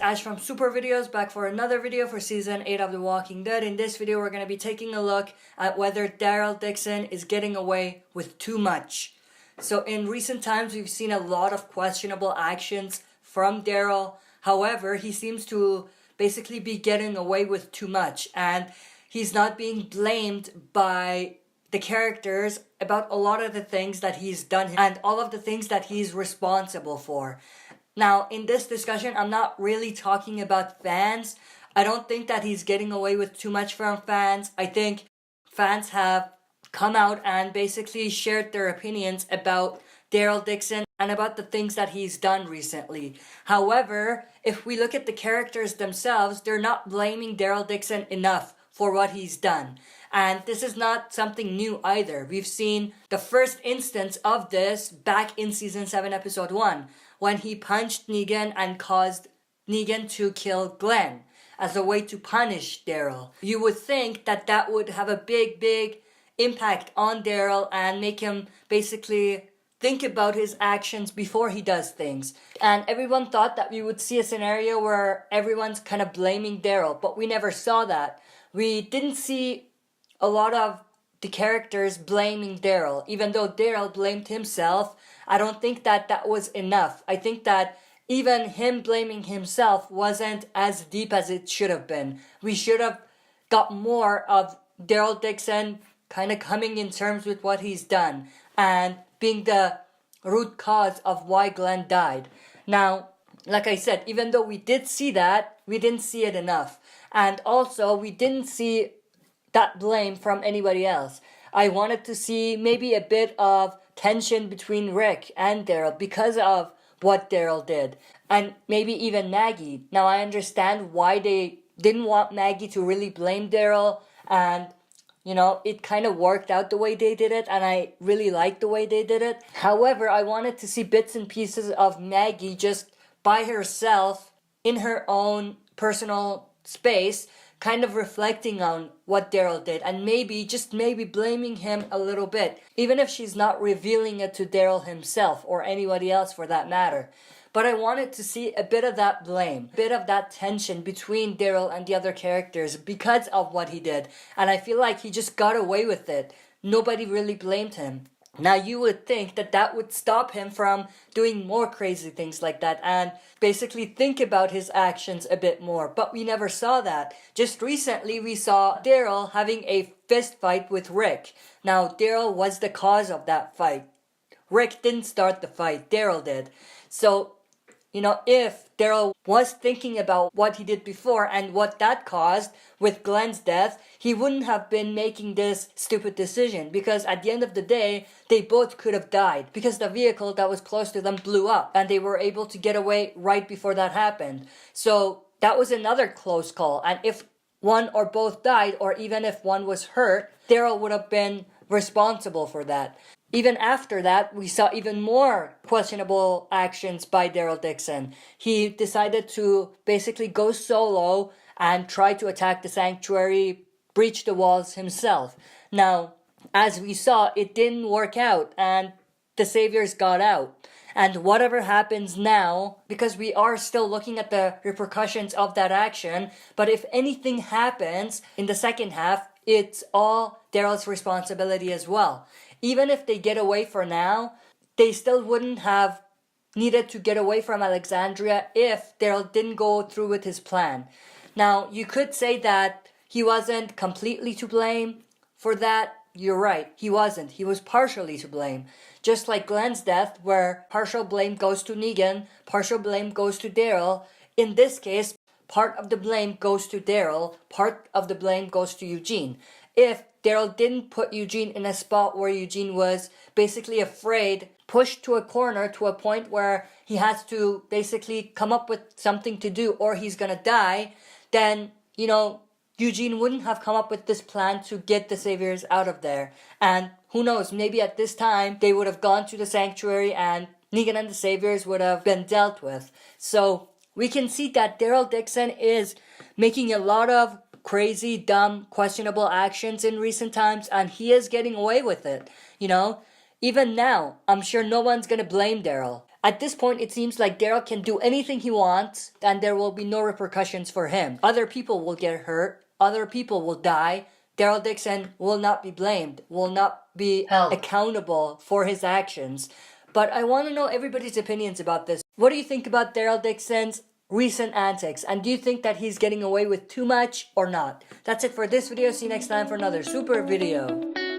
Ash from Super Videos, back for another video for Season 8 of The Walking Dead. In this video, we're going to be taking a look at whether Daryl Dixon is getting away with too much. So in recent times, we've seen a lot of questionable actions from Daryl. However, he seems to basically be getting away with too much, and he's not being blamed by the characters about a lot of the things that he's done and all of the things that he's responsible for. Now, in this discussion, I'm not really talking about fans. I don't think that he's getting away with too much from fans. I think fans have come out and basically shared their opinions about Daryl Dixon and about the things that he's done recently. However, if we look at the characters themselves, they're not blaming Daryl Dixon enough for what he's done. And this is not something new either. We've seen the first instance of this back in Season 7, Episode 1, when he punched Negan and caused Negan to kill Glenn as a way to punish Daryl. You would think that that would have a big impact on Daryl and make him basically think about his actions before he does things. And everyone thought that we would see a scenario where everyone's kind of blaming Daryl, but we never saw that. We didn't see a lot of the characters blaming Daryl. Even though Daryl blamed himself, I don't think that that was enough. I think that even him blaming himself wasn't as deep as it should have been. We should have got more of Daryl Dixon kind of coming in terms with what he's done and being the root cause of why Glenn died. Now, like I said, even though we did see that, we didn't see it enough. And also, we didn't see that blame from anybody else. I wanted to see maybe a bit of tension between Rick and Daryl because of what Daryl did. And maybe even Maggie. Now, I understand why they didn't want Maggie to really blame Daryl. And, you know, it kind of worked out the way they did it. And I really liked the way they did it. However, I wanted to see bits and pieces of Maggie just by herself in her own personal space, kind of reflecting on what Daryl did and maybe, just maybe blaming him a little bit, even if she's not revealing it to Daryl himself or anybody else for that matter. But I wanted to see a bit of that blame, a bit of that tension between Daryl and the other characters because of what he did. And I feel like he just got away with it. Nobody really blamed him. Now, you would think that that would stop him from doing more crazy things like that and basically think about his actions a bit more. But we never saw that. Just recently, we saw Daryl having a fist fight with Rick. Now, Daryl was the cause of that fight. Rick didn't start the fight. Daryl did. So, you know, if Daryl was thinking about what he did before and what that caused with Glenn's death, he wouldn't have been making this stupid decision because at the end of the day, they both could have died because the vehicle that was close to them blew up and they were able to get away right before that happened. So that was another close call. And if one or both died, or even if one was hurt, Daryl would have been responsible for that. Even after that, we saw even more questionable actions by Daryl Dixon. He decided to basically go solo and try to attack the sanctuary, breach the walls himself. Now, as we saw, it didn't work out and the saviors got out. And whatever happens now, because we are still looking at the repercussions of that action, but if anything happens in the second half, it's all Daryl's responsibility as well. Even if they get away for now, they still wouldn't have needed to get away from Alexandria if Daryl didn't go through with his plan. Now, you could say that he wasn't completely to blame for that. You're right, he wasn't. He was partially to blame. Just like Glenn's death, where partial blame goes to Negan, partial blame goes to Daryl. In this case, part of the blame goes to Daryl, part of the blame goes to Eugene. If Daryl didn't put Eugene in a spot where Eugene was basically afraid, pushed to a corner to a point where he has to basically come up with something to do or he's gonna die, then, you know, Eugene wouldn't have come up with this plan to get the saviors out of there. And who knows, maybe at this time they would have gone to the sanctuary and Negan and the saviors would have been dealt with. So we can see that Daryl Dixon is making a lot of crazy, dumb, questionable actions in recent times, and he is getting away with it. You know, even now, I'm sure no one's gonna blame Daryl. At this point, it seems like Daryl can do anything he wants and there will be no repercussions for him. Other people will get hurt. Other people will die. Daryl Dixon will not be blamed, will not be accountable for his actions. But I want to know everybody's opinions about this. What do you think about Daryl Dixon's recent antics? And do you think that he's getting away with too much or not? That's it for this video. See you next time for another super video.